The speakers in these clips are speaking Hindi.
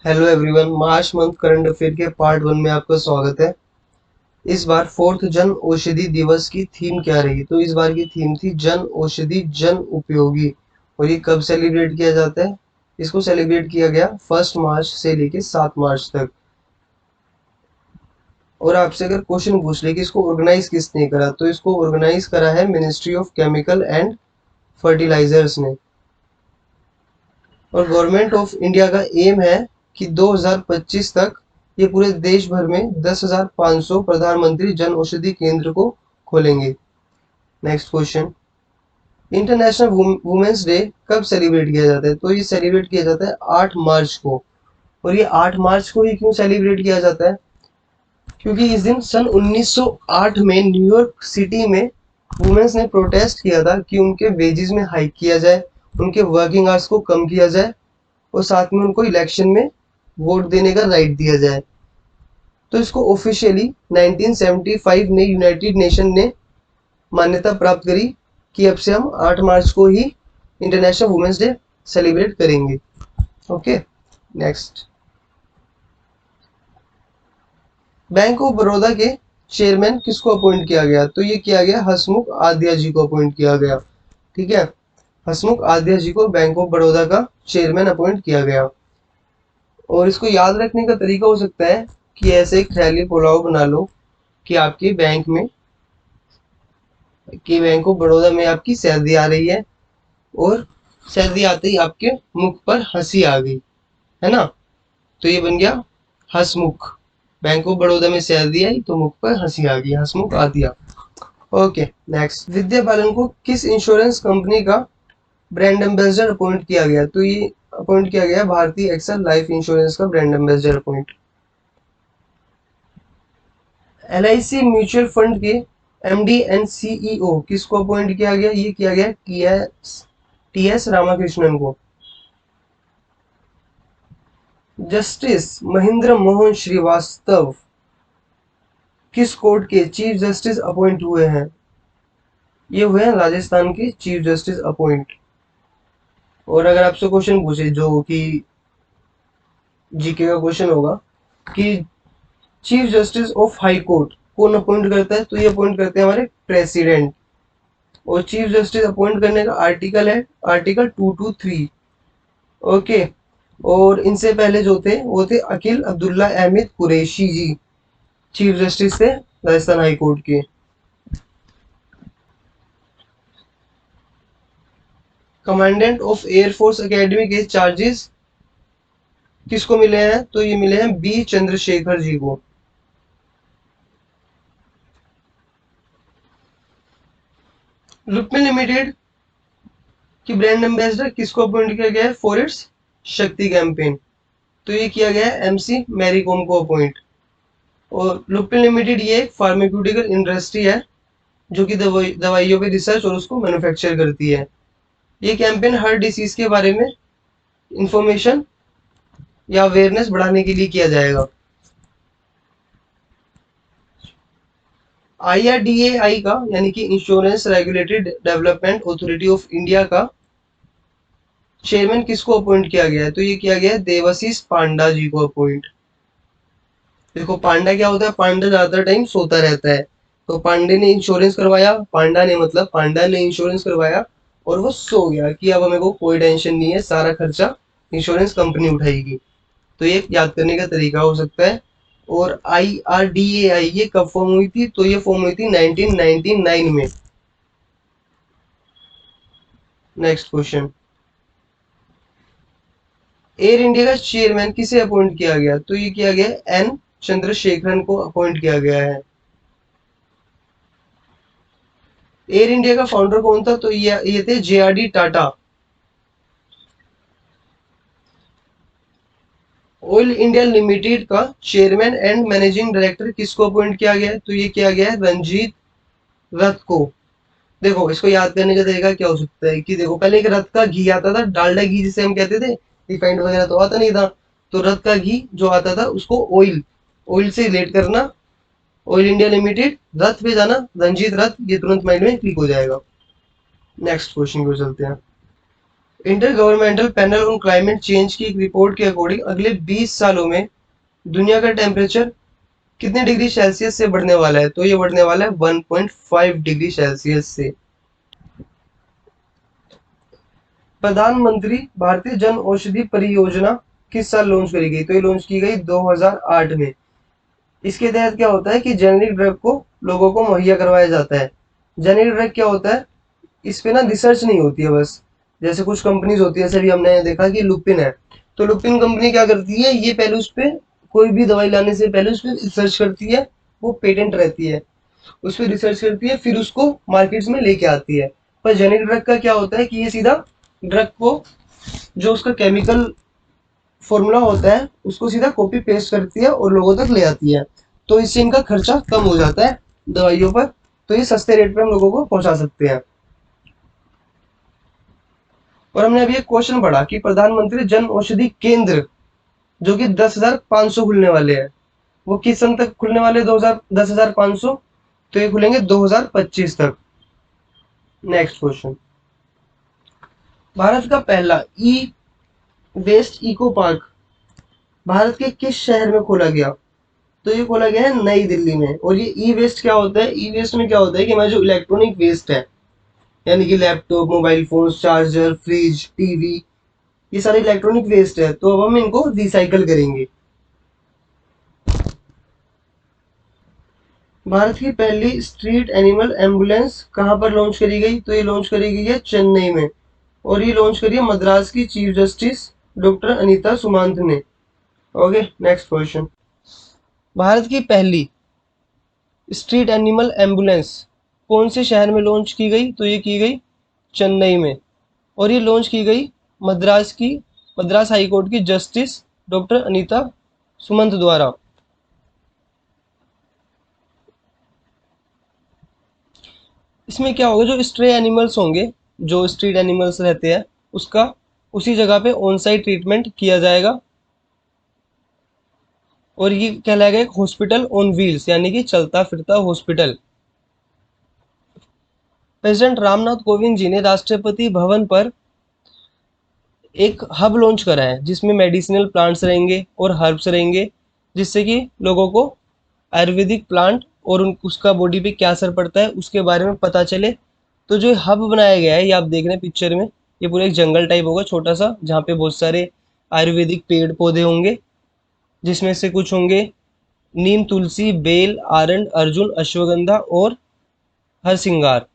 Hello everyone, March month current affair के पार्ट 1 में आपका स्वागत है। इस बार फोर्थ जन औषधि दिवस की थीम क्या रही? तो इस बार की थीम थी जन औषधि जन उपयोगी। और ये कब सेलिब्रेट किया जाता है? इसको सेलिब्रेट किया गया 1 मार्च से लेके 7 मार्च तक। और आपसे अगर क्वेश्चन पूछ ले कि इसको ऑर्गेनाइज किसने करा, तो इसको ऑर्गेनाइज करा है ministry of chemical and fertilizers ने। और गवर्नमेंट ऑफ इंडिया का एम है कि 2025 तक ये पूरे देश भर में 10,500 प्रधानमंत्री जन औषधि केंद्र को खोलेंगे। Next question, international women's day कब सेलिब्रेट किया जाता है? तो ये सेलिब्रेट किया जाता है 8 मार्च को। और ये 8 मार्च को ही क्यों सेलिब्रेट किया जाता है? क्योंकि इस दिन सन 1908 में न्यूयॉर्क सिटी में वुमेन्स ने प्रोटेस्ट किया था कि उनके वेजेस में हाइक किया जाए, उनके वर्किंग आवर्स को कम किया जाए और साथ में उनको इलेक्शन में वोट देने का राइट दिया जाए। तो इसको ऑफिशियली 1975 में यूनाइटेड नेशन ने मान्यता प्राप्त करी कि अब से हम 8 मार्च को ही इंटरनेशनल वुमेन्स डे सेलिब्रेट करेंगे। Okay, next, bank of Baroda के चेयरमैन किसको अपॉइंट किया गया? तो ये किया गया हसमुख आद्या जी को अपॉइंट किया गया। ठीक है, हसमुख आद्या जी को बैंक ऑफ बड़ौदा का चेयरमैन अपॉइंट किया गया। और इसको याद रखने का तरीका हो सकता है कि ऐसे एक ख्याली पुलाव बना लो कि आपके बैंक ऑफ बड़ौदा में आपकी सैलरी आ रही है और सैलरी आते ही आपके मुख पर हंसी आ गई, है ना? तो ये बन गया हंसमुख। बैंक ऑफ बड़ौदा में सैलरी आई तो मुख पर हंसी आ गई, हंसमुख आ दिया। ओके, नेक्स्ट, विद्या बालन को किस इंश्योरेंस कंपनी का ब्रांड एम्बेसडर अपॉइंट किया गया? तो ये अपॉइंट किया गया भारतीय एक्सल लाइफ इंश्योरेंस का brand ambassador appoint. LIC mutual fund के एमडी एंड सीईओ किसको अपॉइंट किया गया? ये किया गया टीएस रामाकृष्णन को। जस्टिस महेंद्र मोहन श्रीवास्तव किस कोर्ट के चीफ जस्टिस अपॉइंट हुए हैं? ये हुए हैं राजस्थान के चीफ जस्टिस अपॉइंट। और अगर आपसे क्वेश्चन पूछे जो कि जीके का क्वेश्चन होगा कि chief justice of high court कौन अपॉइंट करता है? तो ये अपॉइंट करते हैं हमारे प्रेसिडेंट। और चीफ जस्टिस अपॉइंट करने का आर्टिकल है आर्टिकल 223। ओके, और इनसे पहले जो थे वो थे अकील अब्दुल्ला अहमद कुरैशी जी, चीफ जस्टिस थे राजस्थान हाई कोर्ट के। कमांडेंट ऑफ एयरफोर्स एकेडमी के चार्जेस किसको मिले हैं? तो ये मिले हैं बी चंद्रशेखर जी को। लुपिन लिमिटेड की ब्रांड एम्बेसडर किसको अपॉइंट किया गया है फॉर इट्स शक्ति कैंपेन? तो ये किया गया है एमसी मैरी कॉम को अपॉइंट। और लुपिन लिमिटेड ये एक फार्मास्यूटिकल इंडस्ट्री है जो कि दवाइयों पे रिसर्च और उसको मैन्युफैक्चर करती है। ये कैंपेन हर डिसीज के बारे में इंफॉर्मेशन या अवेयरनेस बढ़ाने के लिए किया जाएगा। आईआरडीएआई का यानी कि insurance regulatory development authority of India का चेयरमैन किसको अपॉइंट किया गया है? तो ये किया गया है देवाशीष पांडा जी को अपॉइंट। देखो पांडा क्या होता है? पांडा ज्यादातर टाइम सोता रहता है, तो पांडे ने इंश्योरेंस करवाया, पांडा ने इंश्योरेंस करवाया और वो सो गया कि अब हमें को कोई टेंशन नहीं है, सारा खर्चा इंश्योरेंस कंपनी उठाएगी। तो ये याद करने का तरीका हो सकता है। और IRDAI ये कब फॉर्म हुई थी? तो ये फॉर्म हुई थी 1999 में। नेक्स्ट क्वेश्चन, एयर इंडिया का चेयरमैन किसे अपॉइंट किया गया? तो ये किया गया एन चंद्रशेखरन को अपॉइंट किया गया है। एयर इंडिया का फाउंडर कौन था? तो ये थे JRD Tata. Oil India limited का चेयरमैन एंड मैनेजिंग डायरेक्टर किसको अपॉइंट किया गया है? तो ये किया गया है रंजीत रथ को। देखो इसको याद करने का तरीका क्या हो सकता है कि देखो पहले एक रथ का घी आता था, डालडा घी जिसे हम कहते थे, रिफाइंड वगैरह तो आता नहीं था। तो रथ का घी जो आता था उसको ऑयल ऑयल से रिलेट करना, ऑयल इंडिया लिमिटेड, रथ पे जाना रंजीत रथ, ये तुरंत माइंड में क्लिक हो जाएगा। नेक्स्ट क्वेश्चन को चलते हैं। Inter governmental panel on climate change की एक रिपोर्ट के अकॉर्डिंग अगले 20 सालों में दुनिया का टेम्परेचर कितने डिग्री सेल्सियस से बढ़ने वाला है? तो ये बढ़ने वाला है 1.5 डिग्री सेल्सियस से। प्रधानमंत्री भारतीय जन औषधि परियोजना किस साल लॉन्च करी गई? तो ये लॉन्च की गई 2008 में। इसके तहत क्या होता है कि जेनेरिक ड्रग को लोगों को मुहैया करवाया जाता है। जेनेरिक ड्रग क्या होता है? इस पे ना रिसर्च नहीं होती है बस। जैसे कुछ कंपनीज होती है, जैसे भी हमने देखा कि लुपिन है, तो लुपिन कंपनी क्या करती है, ये पहले उस पे कोई भी दवाई लाने से पहले उस पे रिसर्च करती है, वो पेटेंट रहती है, उस पर रिसर्च करती है, फिर उसको मार्केट्स में लेके आती है। पर जेनेरिक ड्रग का क्या होता है कि ये सीधा ड्रग को, जो उसका केमिकल फॉर्मूला होता है, उसको सीधा कॉपी पेस्ट करती है और लोगों तक ले आती है। तो इससे इनका खर्चा कम हो जाता है दवाइयों पर, तो ये सस्ते रेट पर हम लोगों को पहुंचा सकते हैं। और हमने अभी एक क्वेश्चन पढ़ा कि प्रधानमंत्री जन औषधि केंद्र जो कि 10,500 खुलने वाले हैं, वो किस सन तक खुलने वाले? 10,500, तो ये खुलेंगे 2025 तक। नेक्स्ट क्वेश्चन, भारत का पहला ई वेस्ट इको पार्क भारत के किस शहर में खोला गया? तो ये खोला गया है नई दिल्ली में। और ये ई वेस्ट क्या होता है? ई वेस्ट में क्या होता है कि हमारा जो इलेक्ट्रॉनिक वेस्ट है, यानी कि laptop, mobile phone, charger, fridge, TV, ये सारे इलेक्ट्रॉनिक वेस्ट है, तो अब हम इनको रिसाइकल करेंगे। भारत की पहली स्ट्रीट एनिमल एम्बुलेंस कहाँ पर लॉन्च करी गई? तो ये लॉन्च करी गई है चेन्नई में, और ये लॉन्च करी है मद्रास की चीफ जस्टिस डॉक्टर अनीता सुमांत ने। ओके, नेक्स्ट क्वेश्चन, भारत की पहली स्ट्रीट एनिमल एम्बुलेंस कौन से शहर में लॉन्च की गई? तो ये की गई चेन्नई में, और ये लॉन्च की गई मद्रास हाई कोर्ट की जस्टिस डॉक्टर अनीता सुमंत द्वारा। इसमें क्या होगा, जो स्ट्रे एनिमल्स होंगे, जो स्ट्रीट एनिमल्स रहते हैं, उसका उसी जगह पे ऑन साइट ट्रीटमेंट किया जाएगा, और ये कहलाएगा एक हॉस्पिटल ऑन व्हील्स, यानी कि चलता फिरता हॉस्पिटल। प्रेसिडेंट रामनाथ कोविंद जी ने राष्ट्रपति भवन पर एक हब लॉन्च करा है, जिसमें मेडिसिनल प्लांट्स रहेंगे और हर्ब्स रहेंगे, जिससे कि लोगों को आयुर्वेदिक प्लांट और उसका बॉडी पे क्या असर पड़ता है उसके बारे में पता चले। तो जो हब बनाया गया है, ये आप देख रहे हैं पिक्चर में, ये पूरा एक जंगल टाइप होगा छोटा सा, जहाँ पे बहुत सारे आयुर्वेदिक पेड़ पौधे होंगे, जिसमें से कुछ होंगे नीम, तुलसी, बेल, आरंड, अर्जुन, अश्वगंधा और हरसिंगार।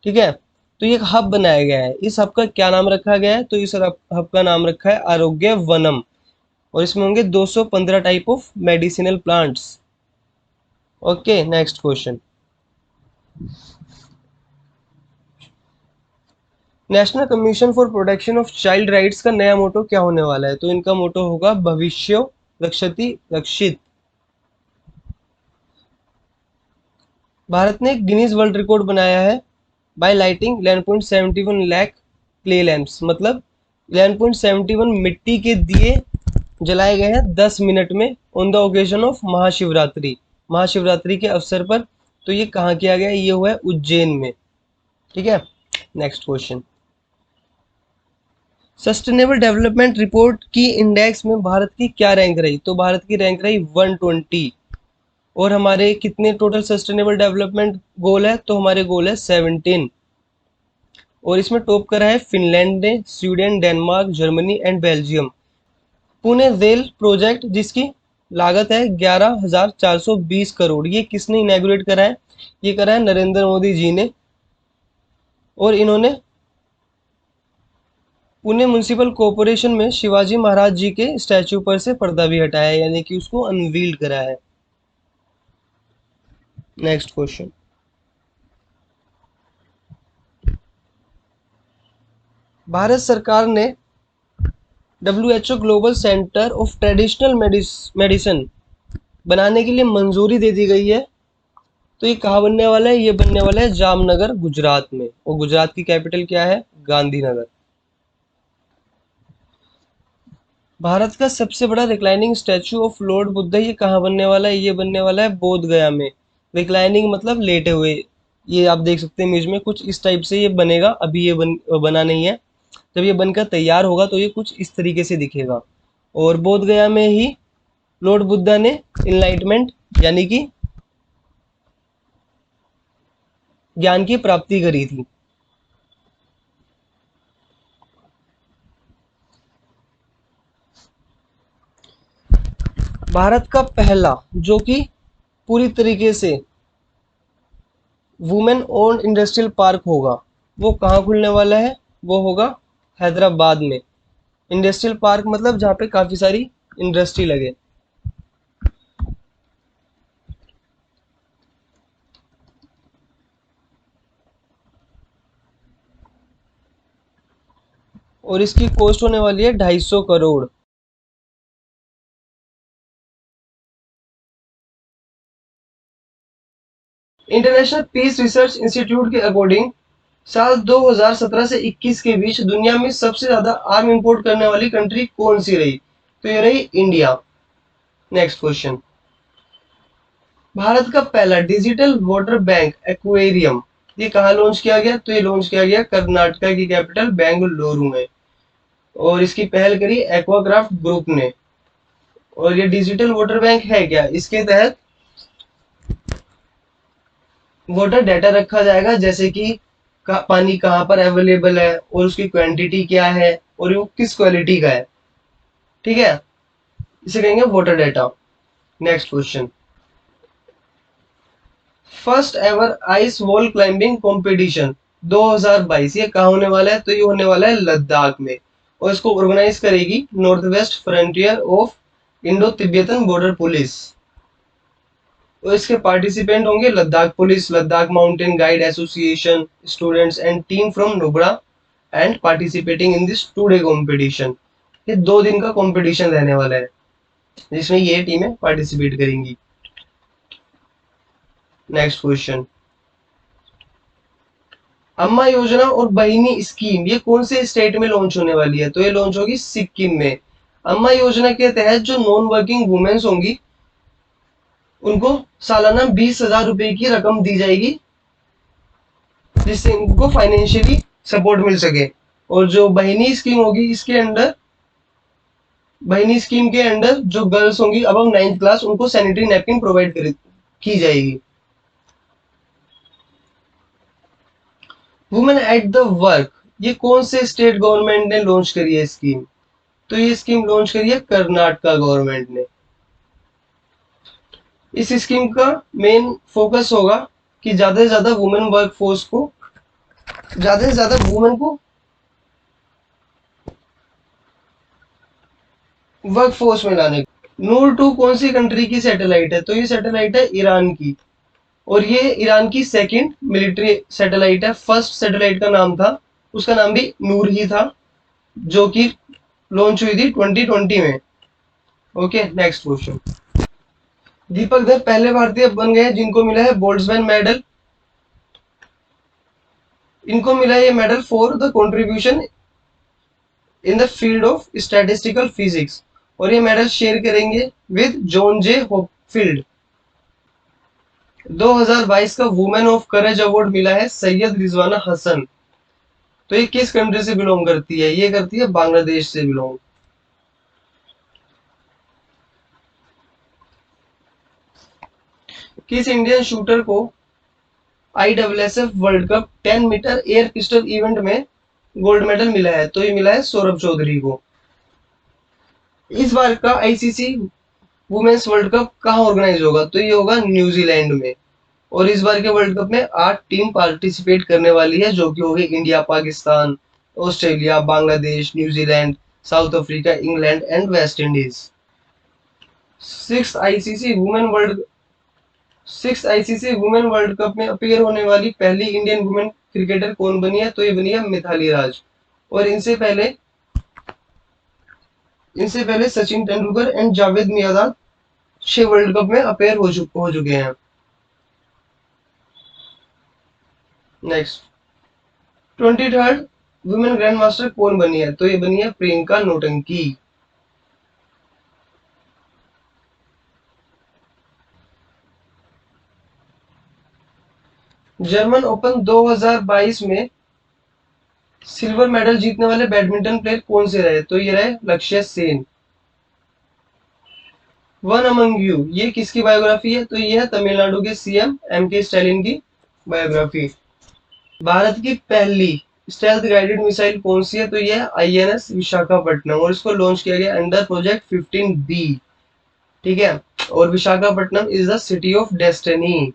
ठीक है, तो ये एक हब बनाया गया है। इस हब का क्या नाम रखा गया है? तो इस हब का नाम रखा है आरोग्य वनम, और इसमें होंगे 215 type of medicinal plants. Okay, next question, national commission for protection of child rights का नया मोटो क्या होने वाला है? तो इनका मोटो होगा भविष्यो रक्षति रक्षित। भारत ने गिनीज वर्ल्ड रिकॉर्ड बनाया है by lighting 11.71 lakh clay lamps, मतलब 11.71 मिट्टी के दिए जलाए गए हैं 10 मिनट में on the occasion of Mahashivratri, Mahashivratri के अवसर पर। तो ये कहाँ किया गया? ये हुआ है उज्जैन में। ठीक है, next question, sustainable development report की इंडेक्स में भारत की क्या रैंक रही? तो भारत की रैंक रही 120। और हमारे कितने टोटल सस्टेनेबल डेवलपमेंट गोल है? तो हमारे गोल है 17। और इसमें टॉप करा है फिनलैंड ने, Sweden, Denmark, Germany and Belgium. Pune rail project जिसकी लागत है 11,420 करोड़, ये किसने इनैगुरेट करा है? ये करा है नरेंद्र मोदी जी ने, और इन्होंने पुणे म्युनिसिपल कॉरपोरेशन में शिवाजी महाराज जी के स्टैचू पर से पर्दा भी हटाया है, यानी कि उसको अनवील्ड करा है। नेक्स्ट क्वेश्चन, भारत सरकार ने WHO global centre of traditional medicine बनाने के लिए मंजूरी दे दी गई है। तो ये कहाँ बनने वाला है? ये बनने वाला है जामनगर, गुजरात में, और गुजरात की कैपिटल क्या है? गांधीनगर। भारत का सबसे बड़ा reclining statue of Lord Buddha, ये कहाँ बनने वाला है? ये बनने वाला है बोध गया में। रिक्लाइनिंग मतलब लेटे हुए, ये आप देख सकते हैं इमेज में, कुछ इस टाइप से ये बनेगा। अभी ये बना नहीं है, जब ये बनकर तैयार होगा तो ये कुछ इस तरीके से दिखेगा। और बोध गया में ही लॉर्ड बुद्धा ने इनलाइटमेंट यानी कि ज्ञान की प्राप्ति करी थी। भारत का पहला जो कि पूरी तरीके से वुमेन ओन्ड इंडस्ट्रियल पार्क होगा, वो कहाँ खुलने वाला है? वो होगा हैदराबाद में। इंडस्ट्रियल पार्क मतलब जहाँ पे काफी सारी इंडस्ट्री लगे। और इसकी कॉस्ट होने वाली है 250 crore. International peace research institute के अकॉर्डिंग साल 2017 से 21 के बीच दुनिया में सबसे ज्यादा आर्म इंपोर्ट करने वाली कंट्री कौन सी रही? तो ये रही इंडिया। नेक्स्ट क्वेश्चन, भारत का पहला डिजिटल वाटर बैंक एक्वेरियम ये कहाँ लॉन्च किया गया? तो ये लॉन्च किया गया कर्नाटका की कैपिटल बेंगलुरु में। और इसकी पहल करी एक्वाक्राफ्ट ग्रुप ने। और ये डिजिटल वाटर बैंक है क्या? इसके तहत वाटर डाटा रखा जाएगा, जैसे कि पानी कहाँ पर अवेलेबल है और उसकी क्वांटिटी क्या है और वो किस क्वालिटी का है। ठीक है, इसे कहेंगे water data. Next question, first ever ice wall climbing competition 2022 ये कहाँ होने वाला है? तो ये होने वाला है लद्दाख में। और इसको ऑर्गेनाइज करेगी north west frontier of Indo Tibetan border police. तो इसके पार्टिसिपेंट होंगे Ladakh police, Ladakh mountain guide association, students and team from Nubra and participating in this 2 day competition. ये 2 दिन का कॉम्पिटिशन रहने वाला है जिसमें ये टीमें पार्टिसिपेट करेंगी। नेक्स्ट क्वेश्चन, अम्मा योजना और बहिनी स्कीम ये कौन से स्टेट में लॉन्च होने वाली है? तो ये लॉन्च होगी सिक्किम में। अम्मा योजना के तहत जो नॉन वर्किंग वुमेन्स होंगी उनको सालाना 20,000 रुपए की रकम दी जाएगी, जिससे इनको फाइनेंशियली सपोर्ट मिल सके। और जो बहिनी स्कीम होगी इसके अंडर, बहिनी स्कीम के अंडर जो गर्ल्स होंगी अबव 9th क्लास उनको सैनिटरी नैपकिन प्रोवाइड की जाएगी। वुमेन एट द वर्क ये कौन से स्टेट गवर्नमेंट ने लॉन्च करी है स्कीम? तो ये स्कीम लॉन्च करी है कर्नाटका गवर्नमेंट ने। इस स्कीम का मेन फोकस होगा कि ज्यादा से ज्यादा वुमेन वर्क फोर्स को, ज्यादा से ज्यादा वुमेन को वर्क फोर्स में लाने। नूर 2 कौन सी कंट्री की सैटेलाइट है? तो ये सैटेलाइट है ईरान की। और ये ईरान की सेकंड मिलिट्री सैटेलाइट है। फर्स्ट सैटेलाइट का नाम था, उसका नाम भी नूर ही था, जो कि लॉन्च हुई थी 2020 में। ओके, नेक्स्ट क्वेश्चन, दीपक दत्त पहले भारतीय बन गए जिनको मिला है बोल्ट्जमैन मेडल। इनको मिला है ये medal for the contribution in the field of statistical physics. और ये मेडल शेयर करेंगे विद जॉन जे होपफील्ड। 2022 का वुमेन ऑफ करेज अवार्ड मिला है सैयद रिजवाना हसन। तो ये किस कंट्री से बिलोंग करती है? ये करती है बांग्लादेश से बिलोंग। किस इंडियन शूटर को ISSF world cup 10 metre air pistol event में गोल्ड मेडल मिला है? तो ये मिला है सौरभ चौधरी को। इस बार का आईसीसी वुमेन्स वर्ल्ड कप कहाँ ऑर्गेनाइज होगा? तो ये होगा न्यूजीलैंड में। और इस बार के वर्ल्ड कप में 8 टीम पार्टिसिपेट करने वाली है, जो कि होगी India, Pakistan, Australia, Bangladesh, New Zealand, south Africa, England and West Indies. Six ICC women world six ICC women world cup में अपीयर होने वाली पहली इंडियन वुमेन क्रिकेटर कौन बनी है? तो ये बनी है मिताली राज। और इनसे पहले Sachin Tendulkar and Javed Miandad 6 world cup में अपीयर हो चुके हैं। Next, 23rd women grand master कौन बनी है? तो ये बनी है प्रियंका नौटंकी। जर्मन ओपन 2022 में सिल्वर मेडल जीतने वाले बैडमिंटन प्लेयर कौन से रहे? तो ये रहे लक्ष्य सेन। वन अमंग यू, ये किसकी बायोग्राफी है? तो ये है तमिलनाडु के सीएम एम.के. स्टालिन की बायोग्राफी। भारत की पहली स्टेल्थ गाइडेड मिसाइल कौन सी है? तो ये है आईएनएस विशाखापट्टनम, और इसको लॉन्च किया गया अंडर प्रोजेक्ट 15B। ठीक है, और Visakhapatnam is the city of destiny.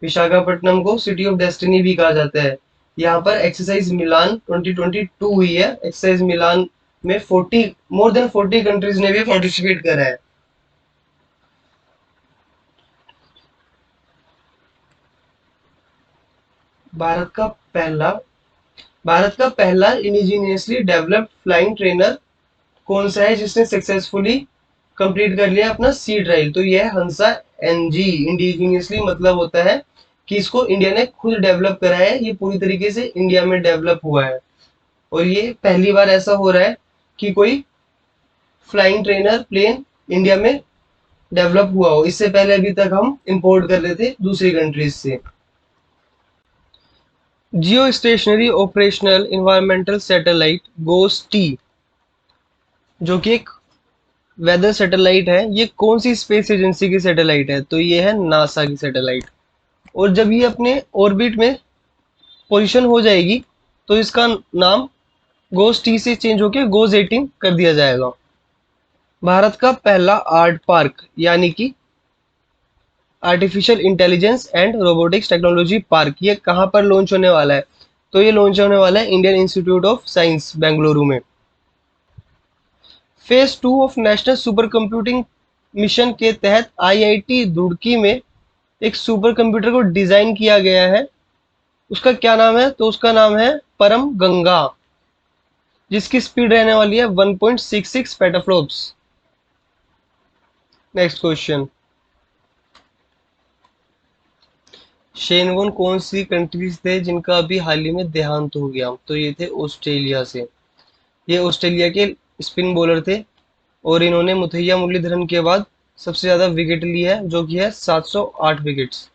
Visakhapatnam को सिटी ऑफ डेस्टिनी भी कहा जाता है। यहाँ पर एक्सरसाइज मिलान 2022 हुई है। एक्सरसाइज मिलान में 40 मोर देन 40 कंट्रीज ने भी पार्टिसिपेट करा है। भारत का पहला भारत का पहला इंडिजीनियसली डेवलप्ड फ्लाइंग ट्रेनर कौन सा है जिसने सक्सेसफुली कंप्लीट कर लिया अपना सी ट्रायल? तो यह है हंसा एनजी। इंडिजीनियसली मतलब होता है कि इसको इंडिया ने खुद डेवलप करा है, ये पूरी तरीके से इंडिया में डेवलप हुआ है। और ये पहली बार ऐसा हो रहा है कि कोई फ्लाइंग ट्रेनर प्लेन इंडिया में डेवलप हुआ हो। इससे पहले अभी तक हम इंपोर्ट कर रहे थे दूसरी कंट्रीज से। Geostationary operational environmental satellite GOES T, जो कि एक वेदर सैटेलाइट है, ये कौन सी स्पेस एजेंसी की सैटेलाइट है? तो ये है नासा की सैटेलाइट। और जब ये अपने ऑर्बिट में पोजीशन हो जाएगी तो इसका नाम गोस-टी से चेंज होकर गोस-18 कर दिया जाएगा। भारत का पहला आर्ट पार्क यानी कि artificial intelligence and robotics technology park, ये कहाँ पर लॉन्च होने वाला है? तो ये लॉन्च होने वाला है Indian Institute of Science Bengaluru में। Phase 2 of National Supercomputing Mission के तहत आईआईटी रुड़की में एक सुपर कंप्यूटर को डिजाइन किया गया है। उसका क्या नाम है? तो उसका नाम है परम गंगा, जिसकी स्पीड रहने वाली है 1.66 पेटाफ्लॉप्स। नेक्स्ट क्वेश्चन, शेनवोन कौन सी कंट्रीज थे जिनका अभी हाल ही में देहांत हो गया? तो ये थे ऑस्ट्रेलिया से। ये ऑस्ट्रेलिया के स्पिन बॉलर थे और इन्होंने मुथैया मुरलीधरन के बाद सबसे ज्यादा विकेट ली है, जो कि है 708 wickets.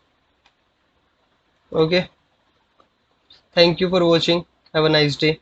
Okay, thank you for watching, have a nice day.